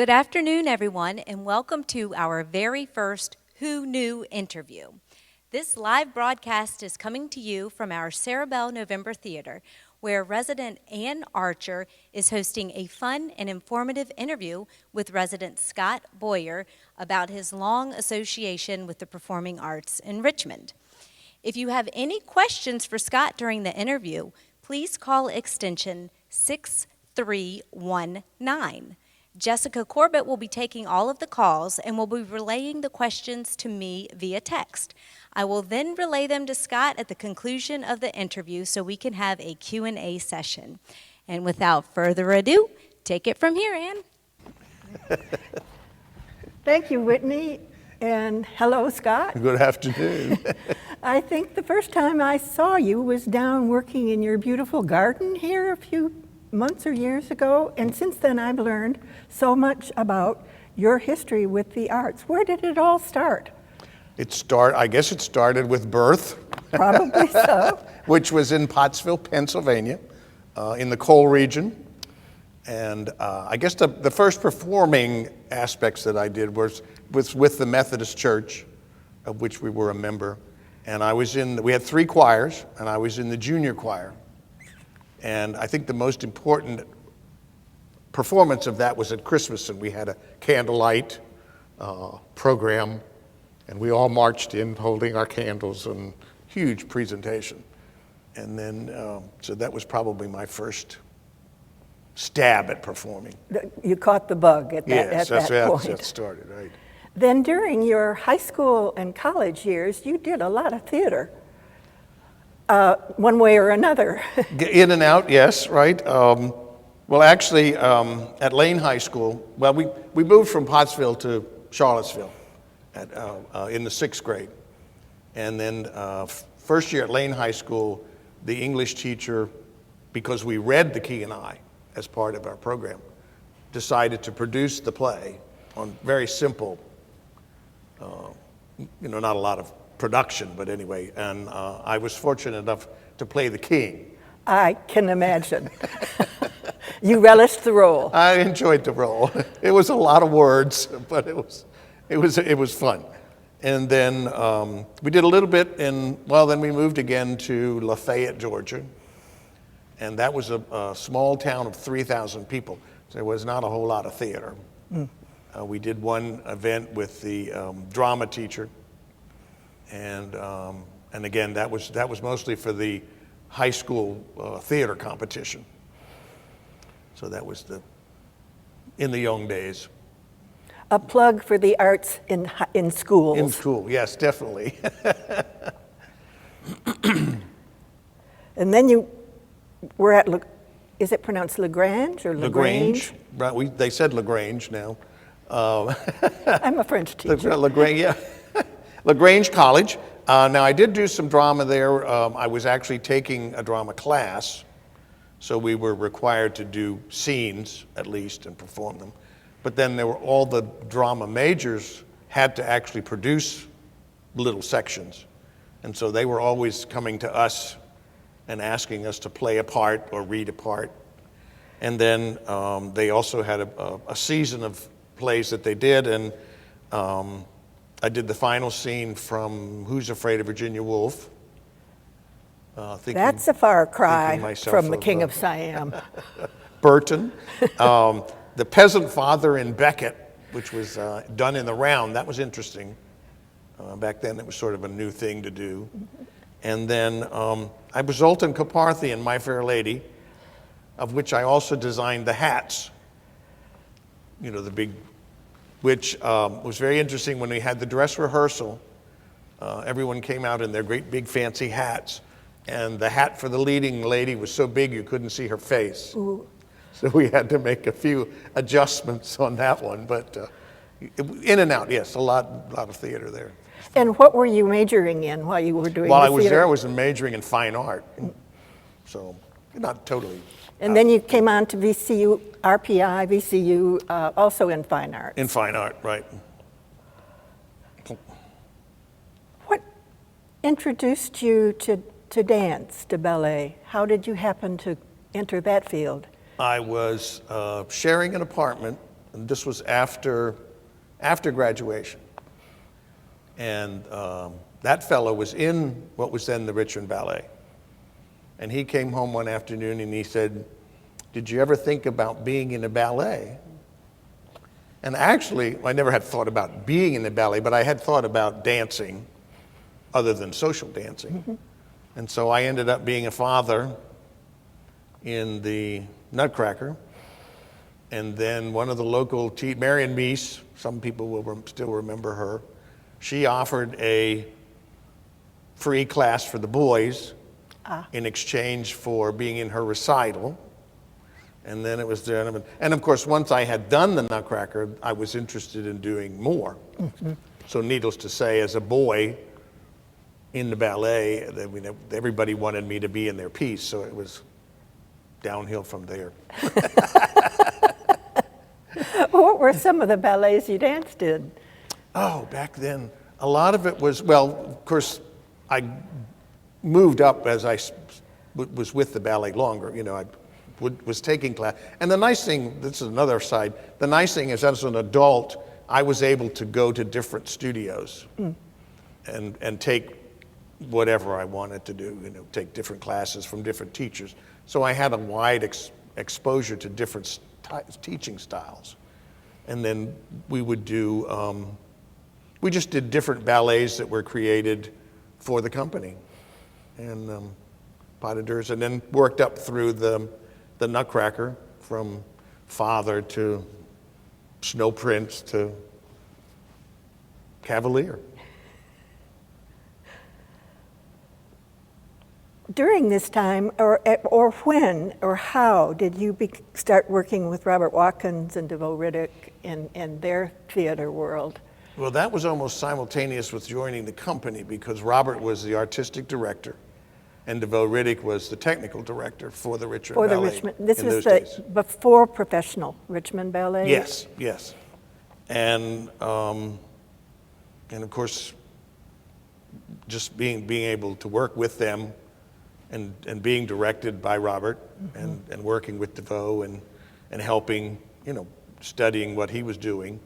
Good afternoon, everyone, and welcome to our very first Who Knew interview. This live broadcast is coming to you from our Sarabelle November Theater, where resident Ann Archer is hosting a fun and informative interview with resident Scott Boyer about his long association with the performing arts in Richmond. If you have any questions for Scott during the interview, please call extension 6319. Jessica Corbett will be taking all of the calls and will be relaying the questions to me via text. I will then relay them to Scott at the conclusion of the interview so we can have a Q&A session. And without further ado, take it from here, Ann. Thank you, Whitney, and hello, Scott. Good afternoon. I think the first time I saw you was down working in your beautiful garden here a few months or years ago, and since then I've learned so much about your history with the arts. Where did it all start? I guess it started with birth. Probably so. Which was in Pottsville, Pennsylvania, in the coal region. And I guess the first performing aspects that I did was with the Methodist Church, of which we were a member. And we had 3 choirs, and I was in the junior choir. And I think the most important performance of that was at Christmas, and we had a candlelight program, and we all marched in holding our candles, and huge presentation. And then, so that was probably my first stab at performing. You caught the bug at that, yes, at that point. Yes, that started, right. Then during your high school and college years, you did a lot of theater. One way or another. In and out, yes, right. Well, actually, at Lane High School, we moved from Pottsville to Charlottesville in the 6th grade. And then first year at Lane High School, the English teacher, because we read The Key and I as part of our program, decided to produce the play on very simple, not a lot of production, but anyway, and I was fortunate enough to play the king. I can imagine. You relished the role. I enjoyed the role. It was a lot of words, but it was fun. And then we did a little bit then we moved again to Lafayette, Georgia, and that was a small town of 3,000 people. So there was not a whole lot of theater. We did one event with the drama teacher. And again, that was mostly for the high school theater competition. So that was in the young days. A plug for the arts in schools. In school, yes, definitely. And then you were at, is it pronounced LaGrange or LaGrange? Right, they said LaGrange now. I'm a French teacher. LaGrange, yeah. LaGrange College. Now, I did do some drama there. I was actually taking a drama class, so we were required to do scenes, at least, and perform them. But then all the drama majors had to actually produce little sections. And so they were always coming to us and asking us to play a part or read a part. And then they also had a season of plays that they did, and I did the final scene from Who's Afraid of Virginia Woolf. That's a far cry from the King of Siam. Burton. The Peasant Father in Becket, which was done in the round. That was interesting. Back then it was sort of a new thing to do. And then I was Zoltan Carpathy in My Fair Lady, of which I also designed the hats. The big, which was very interesting when we had the dress rehearsal. Everyone came out in their great big fancy hats, and the hat for the leading lady was so big you couldn't see her face. Ooh. So we had to make a few adjustments on that one, but in and out, yes, a lot of theater there. And what were you majoring in while you were doing the theater? While I was there, I was majoring in fine art, so not totally. And then you came on to VCU, RPI, VCU, also in fine arts. In fine art, right. What introduced you to dance, to ballet? How did you happen to enter that field? I was sharing an apartment And this was after graduation. And that fellow was in what was then the Richmond Ballet. And he came home one afternoon and he said, "Did you ever think about being in a ballet?" And actually, I never had thought about being in the ballet, but I had thought about dancing other than social dancing. Mm-hmm. And so I ended up being a father in the Nutcracker. And then one of the local Marion Meese, some people will still remember her, she offered a free class for the boys in exchange for being in her recital. And then it was there. And of course, once I had done the Nutcracker, I was interested in doing more. Mm-hmm. So needless to say, as a boy in the ballet, everybody wanted me to be in their piece, so it was downhill from there. What were some of the ballets you danced in? Oh, back then, a lot of it was, well, of course, I moved up as I was with the ballet longer. You know, I was taking class. And the nice thing, this is another side, the nice thing is as an adult, I was able to go to different studios and take whatever I wanted to do, you know, take different classes from different teachers. So I had a wide exposure to different teaching styles. And then we would do, we just did different ballets that were created for the company. And pas de deux, and then worked up through the Nutcracker, from Father to Snow Prince to Cavalier. During this time, or when, or how did you start working with Robert Watkins and DeVoe Riddick in their theater world? Well, that was almost simultaneous with joining the company, because Robert was the artistic director and DeVoe Riddick was the technical director for the Richmond Ballet. For the Richmond, this was before professional Richmond Ballet? Yes, yes. And of course, just being able to work with them and being directed by Robert, mm-hmm. and working with DeVoe and helping, you know, studying what he was doing.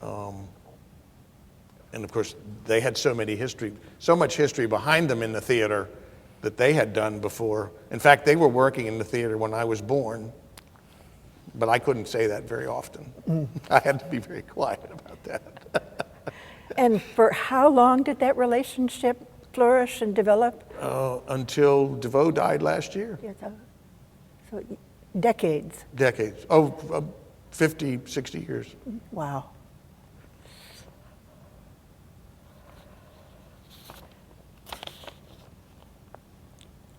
And of course, they had so much history behind them in the theater that they had done before. In fact, they were working in the theater when I was born, but I couldn't say that very often. Mm. I had to be very quiet about that. And for how long did that relationship flourish and develop? Until DeVoe died last year. Yes, so decades. Decades. 50, 60 years. Wow.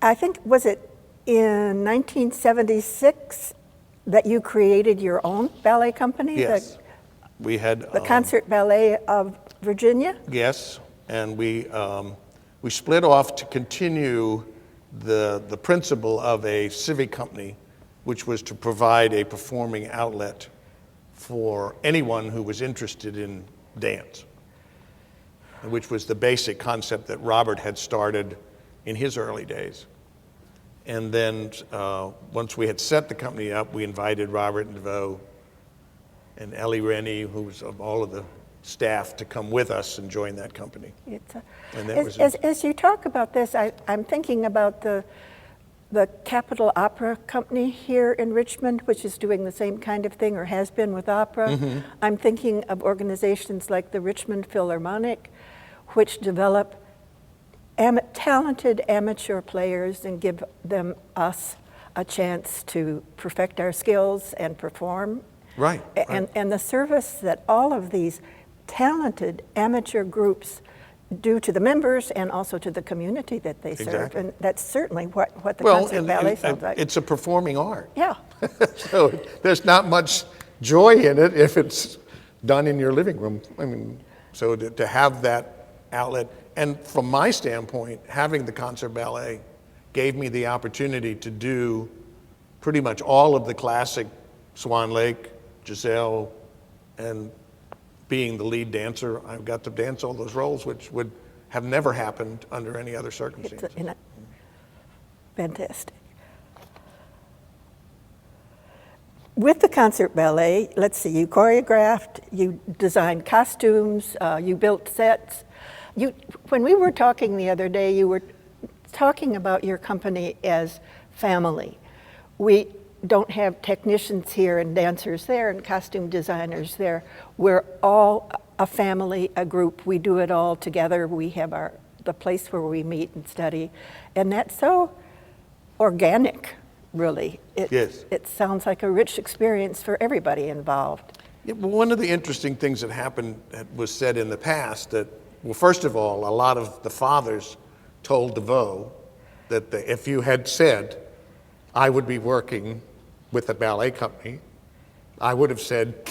I think, was it in 1976 that you created your own ballet company? Yes. We had the Concert Ballet of Virginia? Yes, and we split off to continue the principle of a civic company, which was to provide a performing outlet for anyone who was interested in dance, which was the basic concept that Robert had started in his early days. And then once we had set the company up, we invited Robert and DeVoe and Ellie Rennie, who was of all of the staff, to come with us and join that company. As you talk about this, I'm thinking about the Capitol Opera Company here in Richmond, which is doing the same kind of thing, or has been with opera. Mm-hmm. I'm thinking of organizations like the Richmond Philharmonic, which develop talented amateur players and give us a chance to perfect our skills and perform. Right. And the service that all of these talented amateur groups do to the members and also to the community that they serve. Exactly. And that's certainly what the concert ballet sounds like. It's a performing art. Yeah. So there's not much joy in it if it's done in your living room. I mean, so to have that outlet. And from my standpoint, having the concert ballet gave me the opportunity to do pretty much all of the classic Swan Lake, Giselle, and being the lead dancer, I got to dance all those roles, which would have never happened under any other circumstances. Fantastic. with the concert ballet, let's see, you choreographed, you designed costumes, you built sets. When we were talking the other day, you were talking about your company as family. We don't have technicians here and dancers there and costume designers there. We're all a family, a group. We do it all together. We have the place where we meet and study. And that's so organic, really. Yes. It sounds like a rich experience for everybody involved. Yeah, well, one of the interesting things that happened, that was said in the past, that, well, first of all, a lot of the fathers told DeVoe that if you had said, I would be working with a ballet company, I would have said,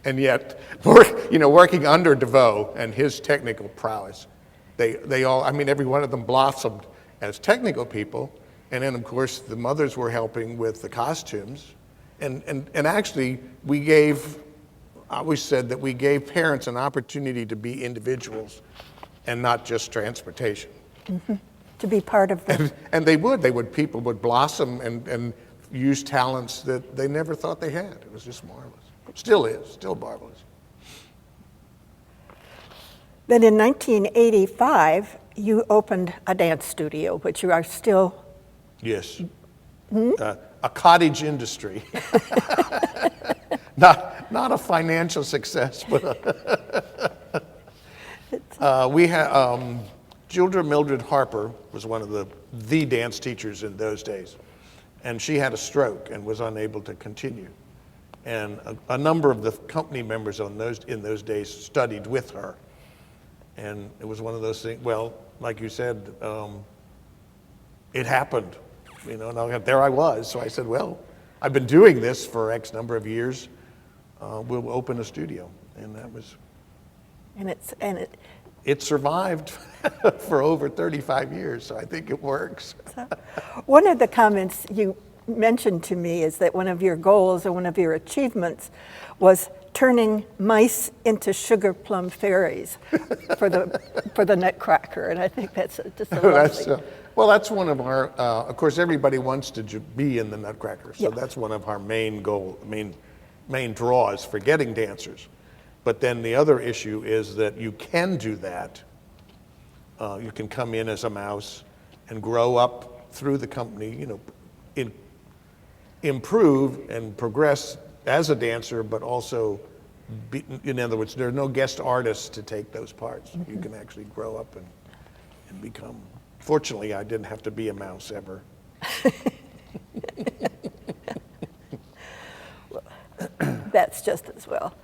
and yet, working under DeVoe and his technical prowess, they all, I mean, every one of them blossomed as technical people. And then, of course, the mothers were helping with the costumes. And actually, I always said that we gave parents an opportunity to be individuals and not just transportation. Mm-hmm. To be part of the... And people would blossom and use talents that they never thought they had. It was just marvelous. Still is, still marvelous. Then in 1985, you opened a dance studio, which you are still... Yes. A cottage industry. Not a financial success, but we had Mildred Harper was one of the dance teachers in those days, and she had a stroke and was unable to continue. And a number of the company members in those days studied with her, and it was one of those things. Well, like you said, it happened. And there I was. So I said, well, I've been doing this for X number of years. We'll open a studio, and that was. It survived for over 35 years, so I think it works. So, one of the comments you mentioned to me is that one of your goals or one of your achievements was turning mice into sugar plum fairies for the Nutcracker, and I think that's just a lovely. Well, that's one of our. Of course, everybody wants to be in the Nutcracker, so that's one of our main draws for getting dancers. But then the other issue is that you can do that. You can come in as a mouse and grow up through the company, improve and progress as a dancer, but also, in other words, there are no guest artists to take those parts. Mm-hmm. You can actually grow up and become. Fortunately, I didn't have to be a mouse ever. That's just as well.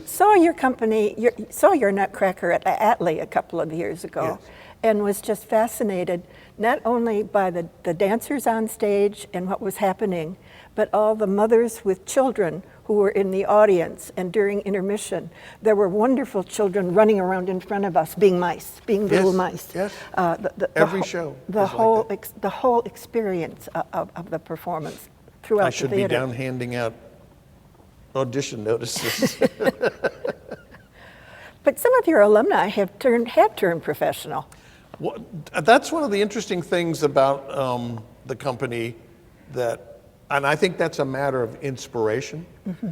Saw your company, saw your Nutcracker at Atlee a couple of years ago, and was just fascinated not only by the dancers on stage and what was happening, but all the mothers with children who were in the audience. And during intermission, there were wonderful children running around in front of us, being mice, being little mice. Yes. Every show. The whole experience of the performance throughout the theater. I should be down handing out audition notices. But some of your alumni have turned professional. Well, that's one of the interesting things about the company, and I think that's a matter of inspiration. Mm-hmm.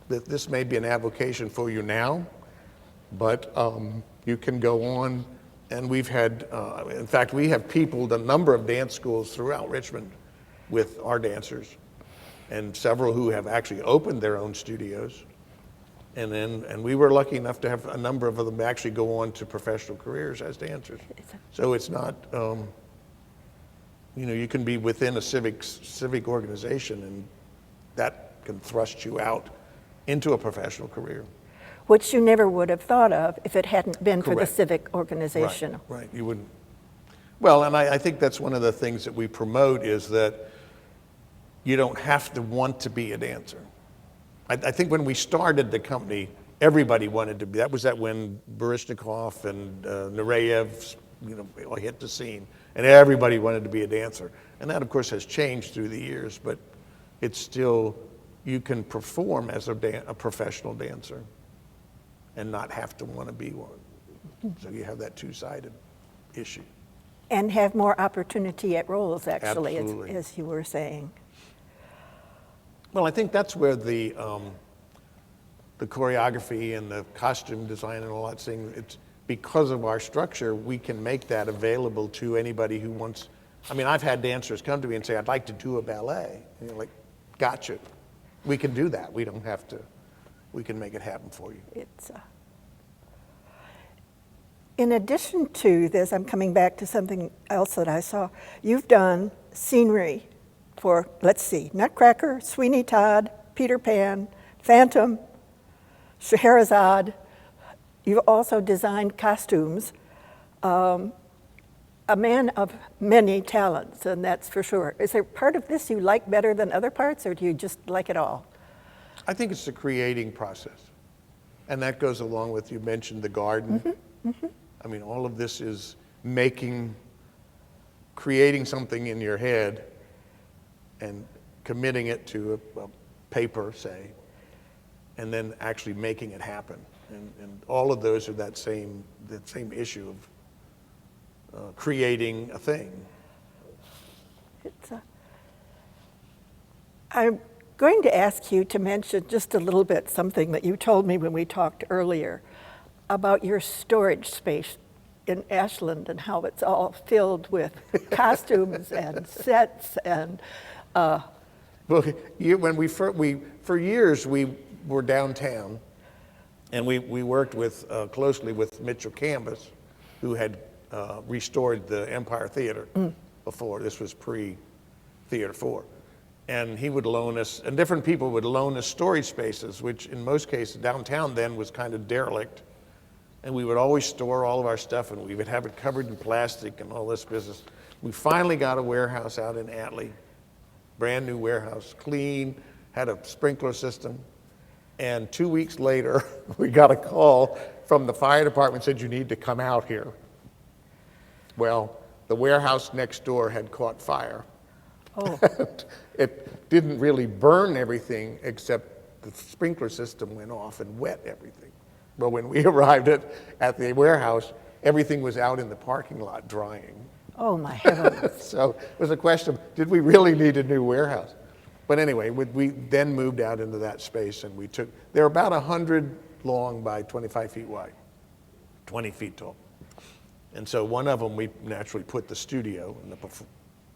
That this may be an avocation for you now, but you can go on. And we've had, in fact, we have peopled a number of dance schools throughout Richmond with our dancers, and several who have actually opened their own studios. And we were lucky enough to have a number of them actually go on to professional careers as dancers. So it's not, you can be within a civic organization, and that can thrust you out into a professional career. Which you never would have thought of if it hadn't been for the civic organization. Right, you wouldn't. Well, and I think that's one of the things that we promote is that you don't have to want to be a dancer. I think when we started the company, everybody wanted to be. That was when Baryshnikov and Nureyev, hit the scene, and everybody wanted to be a dancer. And that, of course, has changed through the years, but it's still, you can perform as a professional dancer and not have to want to be one. So you have that two-sided issue. And have more opportunity at roles, actually, Absolutely. as you were saying. Well, I think that's where the choreography and the costume design and all that thing, it's because of our structure, we can make that available to anybody who wants. I mean, I've had dancers come to me and say, I'd like to do a ballet. And you're like, gotcha. We can do that. We don't have to, we can make it happen for you. It's in addition to this, I'm coming back to something else that I saw. You've done scenery for, let's see, Nutcracker, Sweeney Todd, Peter Pan, Phantom, Scheherazade. You've also designed costumes. A man of many talents, and that's for sure. Is there part of this you like better than other parts, or do you just like it all? I think it's the creating process. And that goes along with, you mentioned the garden. Mm-hmm. Mm-hmm. I mean, all of this is creating something in your head and committing it to a paper, say, and then actually making it happen. And all of those are that same issue of creating a thing. I'm going to ask you to mention just a little bit something that you told me when we talked earlier about your storage space in Ashland and how it's all filled with costumes and sets and. Well, when for years we were downtown, and we worked closely with Mitchell Canvas, who had restored the Empire Theater before. This was pre-Theater 4. And he would loan us, and different people would loan us storage spaces, which in most cases downtown then was kind of derelict. And we would always store all of our stuff, and we would have it covered in plastic and all this business. We finally got a warehouse out in Atlee, brand new warehouse, clean, had a sprinkler system. And 2 weeks later, we got a call from the fire department, said, you need to come out here. Well, the warehouse next door had caught fire. Oh. It didn't really burn everything, except the sprinkler system went off and wet everything. Well, when we arrived at the warehouse, everything was out in the parking lot drying. Oh, my heavens. So it was a question of, did we really need a new warehouse? But anyway, we then moved out into that space, and they're about 100 long by 25 feet wide, 20 feet tall. And so one of them, we naturally put the studio in the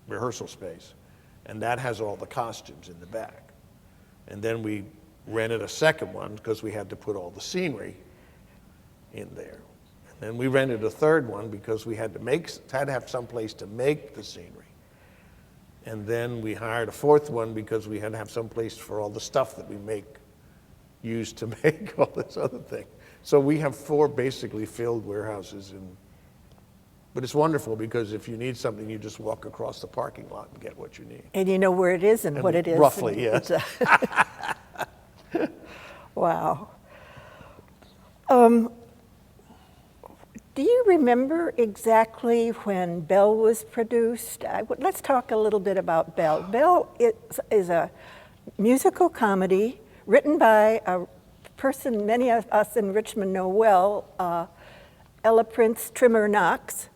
rehearsal space, and that has all the costumes in the back. And then we rented a second one because we had to put all the scenery in there. And then we rented a third one because we had to have some place to make the scenery. And then we hired a fourth one because we had to have some place for all the stuff that we use to make all this other thing. So we have 4 basically filled warehouses. But it's wonderful because if you need something, you just walk across the parking lot and get what you need. And you know where it is and what it is. Roughly, yes. Wow. Do you remember exactly when Belle was produced? Let's talk a little bit about Belle. Belle is a musical comedy written by a person many of us in Richmond know well, Ella Prince Trimmer Knox,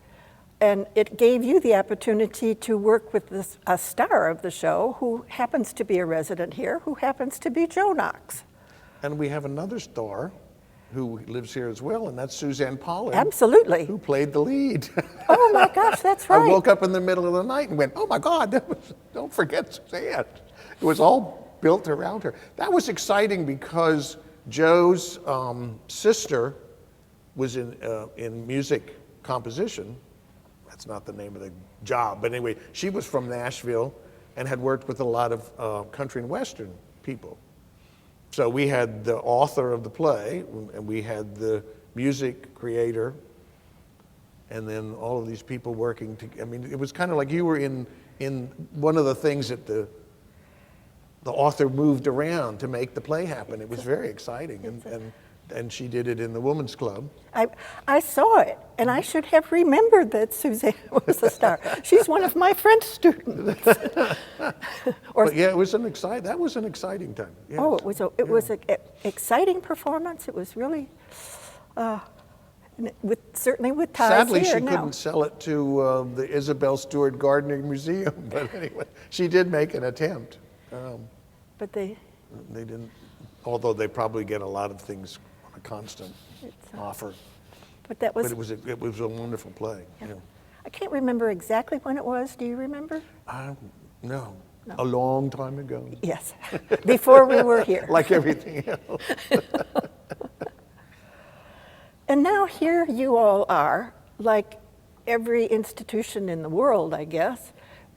and it gave you the opportunity to work with a star of the show who happens to be a resident here, who happens to be Joe Knox. And we have another star who lives here as well, and that's Suzanne Pollard. Absolutely. Who played the lead. Oh my gosh, that's right. I woke up in the middle of the night and went, oh my God, don't forget Suzanne. It was all built around her. That was exciting because Joe's sister was in music composition. That's not the name of the job, but anyway, she was from Nashville and had worked with a lot of country and western people. So we had the author of the play, and we had the music creator, and then all of these people working together. I mean, it was kind of like you were in one of the things that the author moved around to make the play happen. It was very exciting, and she did it in the Women's Club. I saw it, and I should have remembered that Suzanne was a star. She's one of my French students. But yeah, it was that was an exciting time. Yes. Oh, it was an exciting performance. It was really, certainly with ties Sadly, here she now. couldn't sell it to the Isabel Stewart Gardner Museum, but anyway, she did make an attempt. But they didn't, although they probably get a lot of things on a constant offer. But that was. But it was a wonderful play. Yeah. Yeah. I can't remember exactly when it was. Do you remember? No, a long time ago. Yes, before we were here. Like everything else. And now here you all are, like every institution in the world, I guess,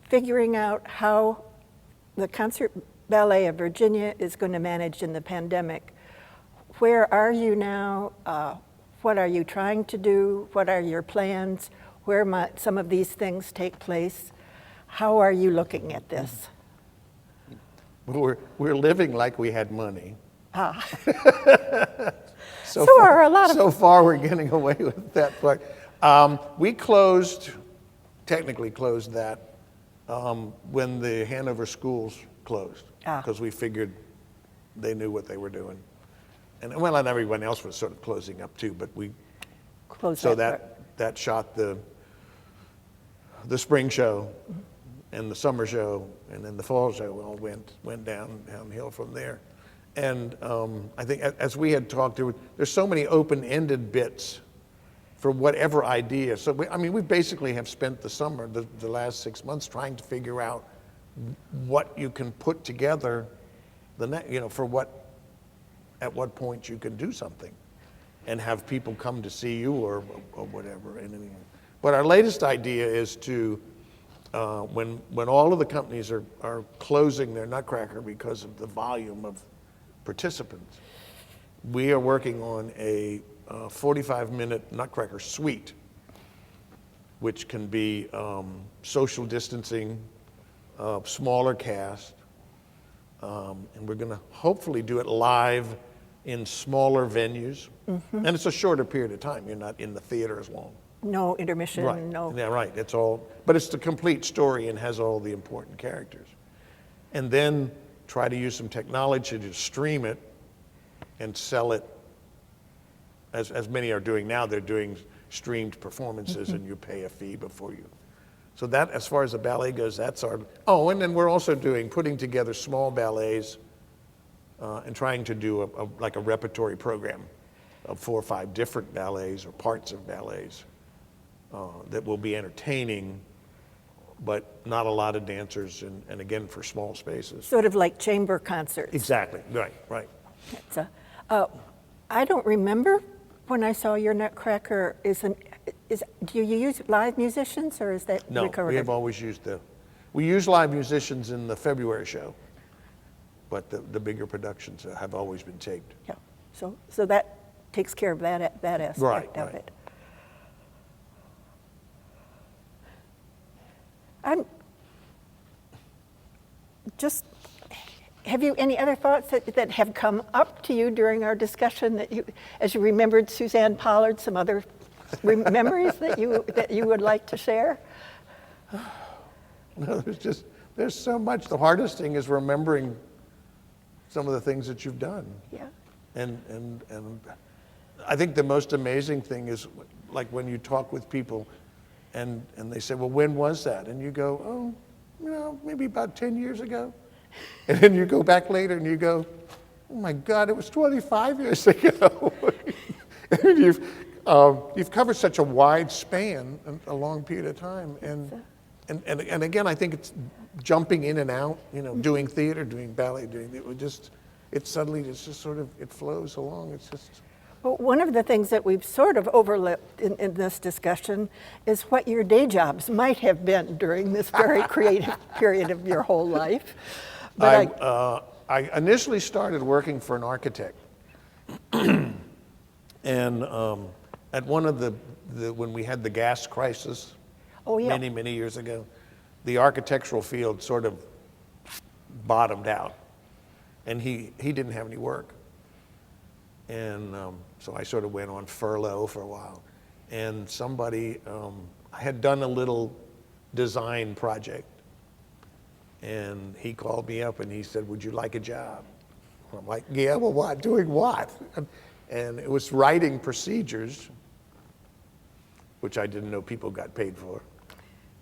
figuring out how the Concert Ballet of Virginia is going to manage in the pandemic. Where are you now? What are you trying to do? What are your plans? Where might some of these things take place? How are you looking at this? We're living like we had money. So far we're getting away with that part. We technically closed that when the Hanover schools closed, because we figured they knew what they were doing. And everyone else was sort of closing up too, but we closed that shot the spring show and the summer show, and then the fall show all went downhill from there. And I think as we had talked, there's so many open-ended bits for whatever idea. So we basically have spent the summer, the last 6 months, trying to figure out what you can put together, at what point you can do something, and have people come to see you or whatever. But our latest idea is to, when all of the companies are closing their Nutcracker because of the volume of participants, we are working on a 45-minute Nutcracker suite, which can be social distancing, smaller cast, and we're going to hopefully do it live in smaller venues. And it's a shorter period of time. You're not in the theater as long. No intermission, right. no. Yeah, right. It's all, but it's the complete story and has all the important characters. And then try to use some technology to stream it and sell it, as many are doing now. They're doing streamed performances, and you pay a fee before you. So that, as far as the ballet goes, that's our. Oh, and then we're also putting together small ballets and trying to do a repertory program of 4 or 5 different ballets or parts of ballets that will be entertaining, but not a lot of dancers, and again, for small spaces. Sort of like chamber concerts. Exactly, right. I don't remember when I saw your Nutcracker. Do you use live musicians, or is that recorded? No, we have always used we use live musicians in the February show, but the bigger productions have always been taped. Yeah, so that takes care of that aspect of it. Have you any other thoughts that have come up to you during our discussion as you remembered Suzanne Pollard, some other memories that you would like to share? No, there's so much. The hardest thing is remembering some of the things that you've done. Yeah. And I think the most amazing thing is like when you talk with people and they say, well, when was that? And you go, maybe about 10 years ago. And then you go back later and you go, oh my God, it was 25 years ago. And you've covered such a wide span, a long period of time. And again, I think it's jumping in and out, doing theater, doing ballet, it flows along. It's just. Well, one of the things that we've sort of overlooked in this discussion is what your day jobs might have been during this very creative period of your whole life. But I initially started working for an architect. And at one of when we had the gas crisis many years ago, the architectural field sort of bottomed out. And he didn't have any work. And so I sort of went on furlough for a while. And somebody, I had done a little design project. And he called me up and he said, would you like a job? I'm like, yeah, well, what? Doing what? And it was writing procedures, which I didn't know people got paid for.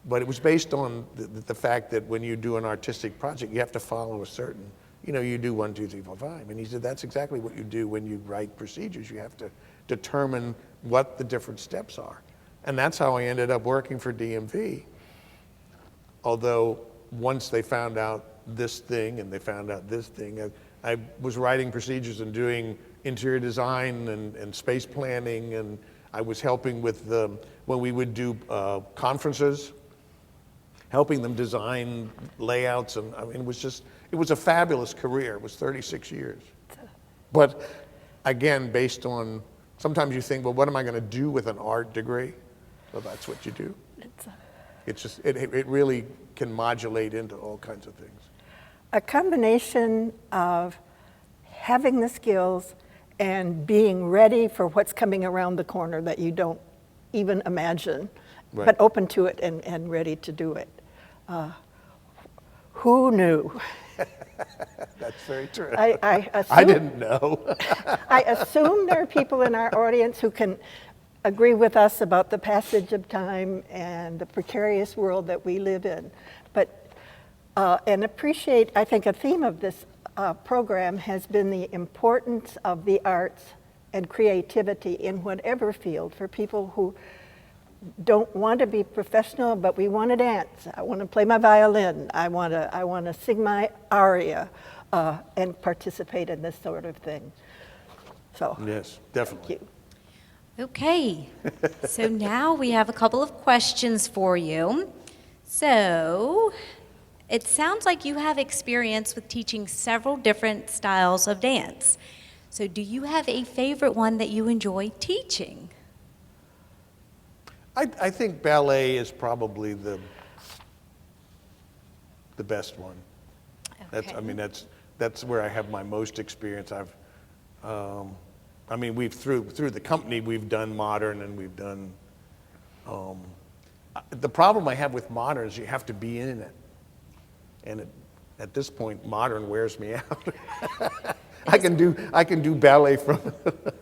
But it was based on the fact that when you do an artistic project, you have to follow a certain you do 1, 2, 3, 4, 5. And he said, that's exactly what you do when you write procedures. You have to determine what the different steps are. And that's how I ended up working for DMV. Although once they found out this thing and they found out this thing, I was writing procedures and doing interior design and space planning, and I was helping with when we would do conferences, helping them design layouts, and I mean, it was a fabulous career. It was 36 years. But again, based on, sometimes you think, well, what am I going to do with an art degree? Well, that's what you do. It really can modulate into all kinds of things. A combination of having the skills and being ready for what's coming around the corner that you don't even imagine, Right. but open to it and ready to do it. Who knew? That's very true. I didn't know. I assume there are people in our audience who can agree with us about the passage of time and the precarious world that we live in. But, and appreciate, I think a theme of this program has been the importance of the arts and creativity in whatever field for people who don't want to be professional, but we want to dance. I want to play my violin. I want to sing my aria and participate in this sort of thing. So, Yes, definitely. thank you. Okay, so now we have a couple of questions for you. So, it sounds like you have experience with teaching several different styles of dance. So, do you have a favorite one that you enjoy teaching? I think ballet is probably the best one. Okay. That's where I have my most experience. We've through the company we've done modern and we've done. The problem I have with modern is you have to be in it, and at this point, modern wears me out. I can do ballet from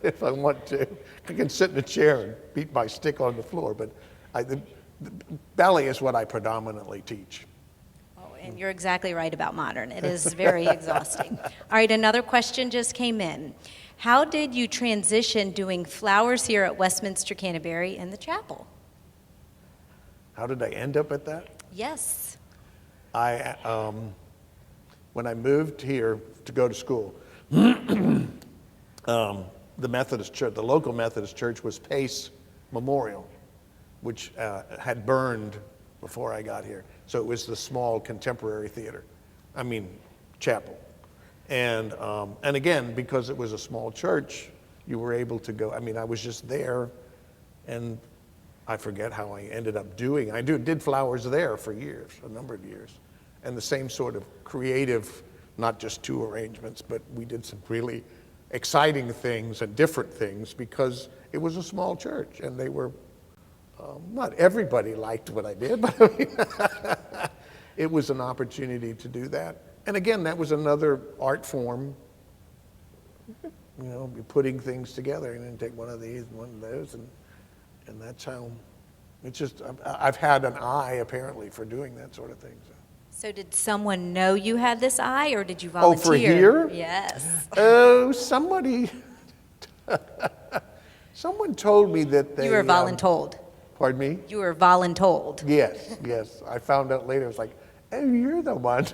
if I want to. I can sit in a chair and beat my stick on the floor, but the ballet is what I predominantly teach. Oh, and you're exactly right about modern. It is very exhausting. All right, another question just came in. How did you transition doing flowers here at Westminster Canterbury in the chapel? How did I end up at that? Yes. When I moved here to go to school, the Methodist church, the local Methodist church, was Pace Memorial, which had burned before I got here. So it was the small contemporary theater, chapel. And again, because it was a small church, you were able to go. I was just there, and I forget how I ended up doing. I did flowers there for years, a number of years, and the same sort of creative, not just two arrangements, but we did some really exciting things and different things because it was a small church, and they were. Not everybody liked what I did, but it was an opportunity to do that. And again, that was another art form, you're putting things together and then take one of these and one of those, and that's how, it's just, I've had an eye apparently for doing that sort of thing. So did someone know you had this eye, or did you volunteer? Oh, for here? Yes. Oh, someone told me that they... You were voluntold. Pardon me? You were voluntold. Yes. I found out later, I was like, oh, you're the one.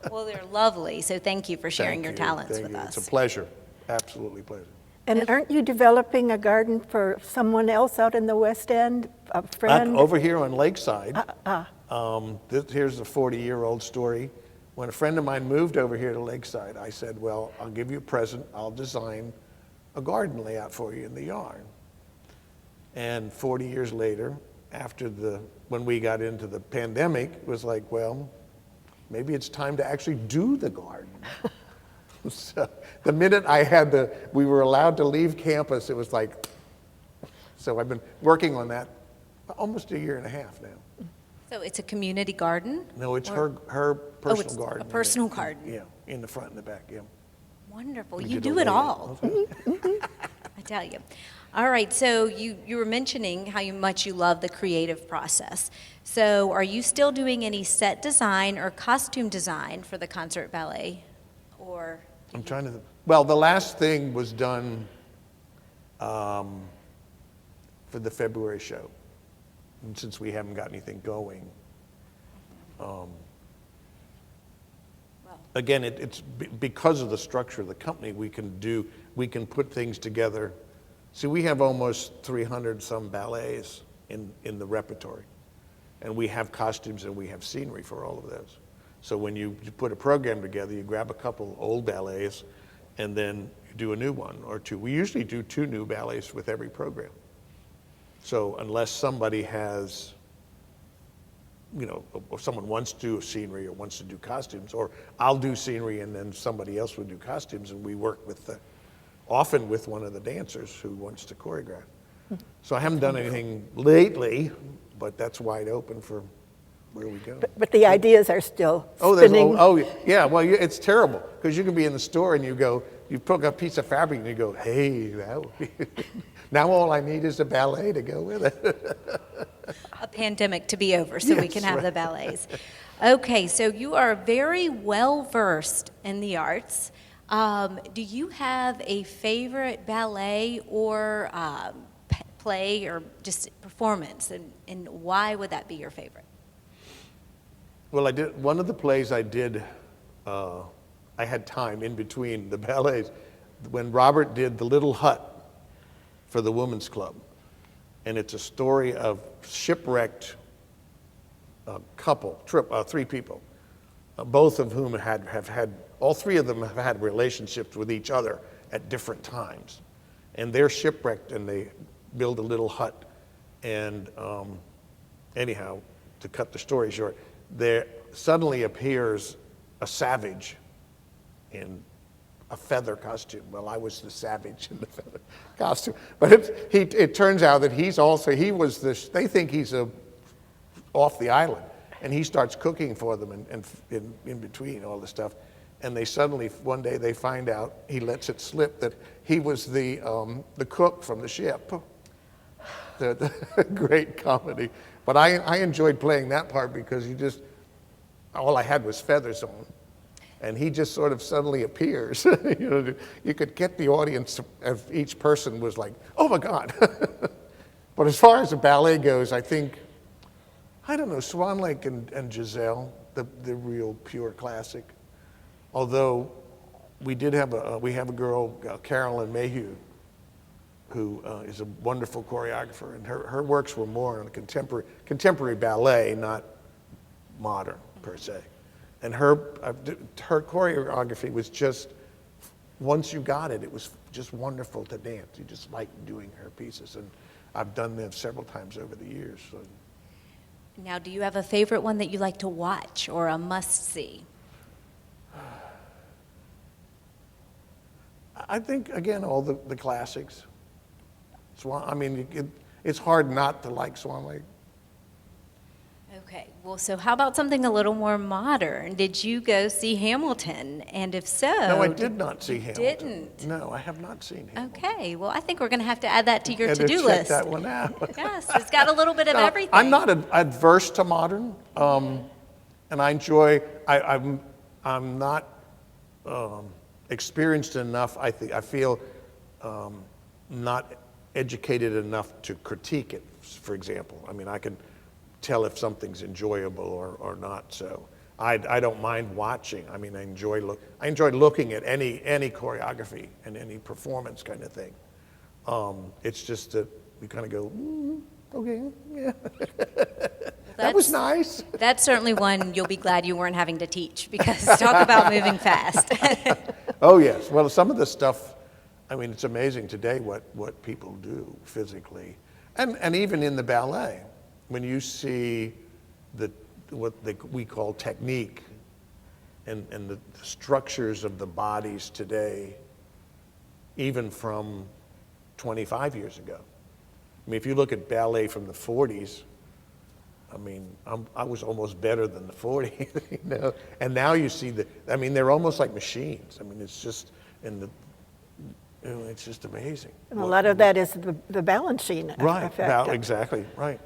Well, they're lovely, so thank you for sharing your Thank you, talents thank with you. us. It's a pleasure, absolutely pleasure. And aren't you developing a garden for someone else out in the West End, a friend? Over here on Lakeside, here's a 40-year-old story. When a friend of mine moved over here to Lakeside, I said, well, I'll give you a present. I'll design a garden layout for you in the yard. And 40 years later, when we got into the pandemic, it was like, well, maybe it's time to actually do the garden. So the minute we were allowed to leave campus, it was like, so I've been working on that almost a year and a half now. So it's a community garden? No, it's her personal it's garden. a personal garden. Yeah, in the front and the back, yeah. Wonderful. We You did a do it layout. all. I tell you. All right, so you were mentioning how much you love the creative process. So are you still doing any set design or costume design for the concert ballet? Or I'm trying to, well, the last thing was done for the February show. And since we haven't got anything going. Again, it's because of the structure of the company, we can put things together. See, we have almost 300 some ballets in the repertoire. And we have costumes and we have scenery for all of those. So when you put a program together, you grab a couple old ballets and then you do a new one or two. We usually do 2 new ballets with every program. So unless somebody has, or someone wants to do a scenery or wants to do costumes, or I'll do scenery and then somebody else will do costumes, and we work often with one of the dancers who wants to choreograph. So I haven't done anything lately, but that's wide open for where we go. But the ideas are still spinning. Yeah, well, it's terrible, because you can be in the store and you pick up a piece of fabric and you go, hey, that would be, now all I need is a ballet to go with it. a pandemic to be over so we can have the ballets. Okay, so you are very well versed in the arts. Do you have a favorite ballet or play or just performance, and why would that be your favorite? Well, I did one of the plays I did. I had time in between the ballets when Robert did The Little Hut for the Women's Club, and it's a story of shipwrecked couple, 3 people, both of whom have had. All 3 of them have had relationships with each other at different times. And they're shipwrecked and they build a little hut. And anyhow, to cut the story short, there suddenly appears a savage in a feather costume. Well, I was the savage in the feather costume. But it turns out that they think he's off the island. And he starts cooking for them and in between all the stuff. And they suddenly, one day they find out, he lets it slip, that he was the cook from the ship. The great comedy. But I enjoyed playing that part because all I had was feathers on. And he just sort of suddenly appears. You could get the audience, if each person was like, oh my God. But as far as the ballet goes, I think, I don't know, Swan Lake and Giselle, the real pure classic. Although we have a girl, Carolyn Mayhew, who is a wonderful choreographer, and her works were more on contemporary ballet, not modern per se. And her choreography was just, once you got it, it was just wonderful to dance. You just liked doing her pieces, and I've done them several times over the years. So. Now, do you have a favorite one that you like to watch or a must-see? I think, again, all the classics. It's hard not to like Swan Lake. Okay, well, so how about something a little more modern? Did you go see Hamilton? And if so... No, I did not see Hamilton. Didn't? No, I have not seen Hamilton. Okay, well, I think we're going to have to add that to your And to-do check list. that one out. Yes, it's got a little bit of No, everything. I'm not adverse to modern, and I enjoy. I'm not experienced enough. I feel not educated enough to critique it. For example, I can tell if something's enjoyable or not. So I don't mind watching. I enjoy looking at any choreography and any performance kind of thing. It's just that we kind of go, okay, yeah. That was nice. That's certainly one you'll be glad you weren't having to teach, because talk about moving fast. Oh yes. Well, some of the stuff, it's amazing today what people do physically, and even in the ballet, when you see what we call technique, and the structures of the bodies today, even from 25 years ago. If you look at ballet from the 40s, I was almost better than the 40s, And now you see they're almost like machines. It's just, and It's just amazing. And a lot of that is the balancing Right, effect. exactly, right.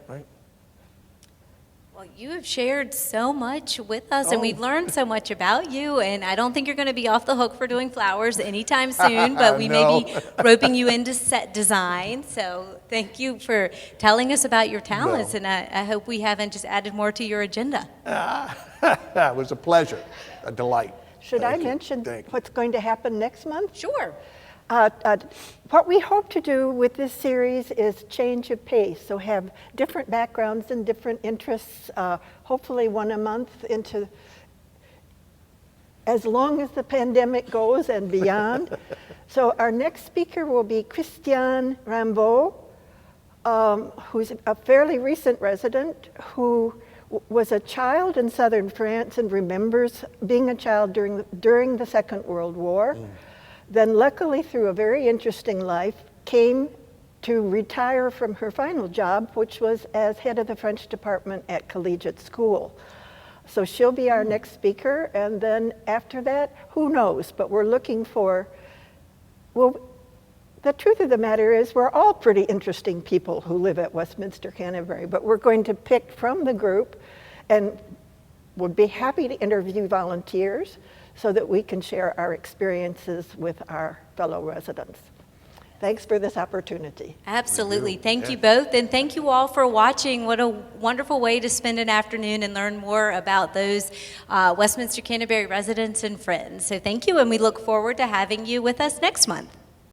Well, you have shared so much with us, and we've learned so much about you, and I don't think you're going to be off the hook for doing flowers anytime soon, but we may be roping you into set design. So thank you for telling us about your talents, and I hope we haven't just added more to your agenda. It was a pleasure, a delight. Should I mention what's going to happen next month? Sure. What we hope to do with this series is change of pace, so have different backgrounds and different interests, hopefully one a month into as long as the pandemic goes and beyond. So our next speaker will be Christiane Rambo, who's a fairly recent resident who was a child in southern France and remembers being a child during the Second World War. Then luckily, through a very interesting life, came to retire from her final job, which was as head of the French department at collegiate school. So she'll be our next speaker, and then after that, who knows? But we're looking for, well, the truth of the matter is we're all pretty interesting people who live at Westminster Canterbury, but we're going to pick from the group and would be happy to interview volunteers so that we can share our experiences with our fellow residents. Thanks for this opportunity. Absolutely. Thank you both, and thank you all for watching. What a wonderful way to spend an afternoon and learn more about those Westminster Canterbury residents and friends. So thank you, and we look forward to having you with us next month.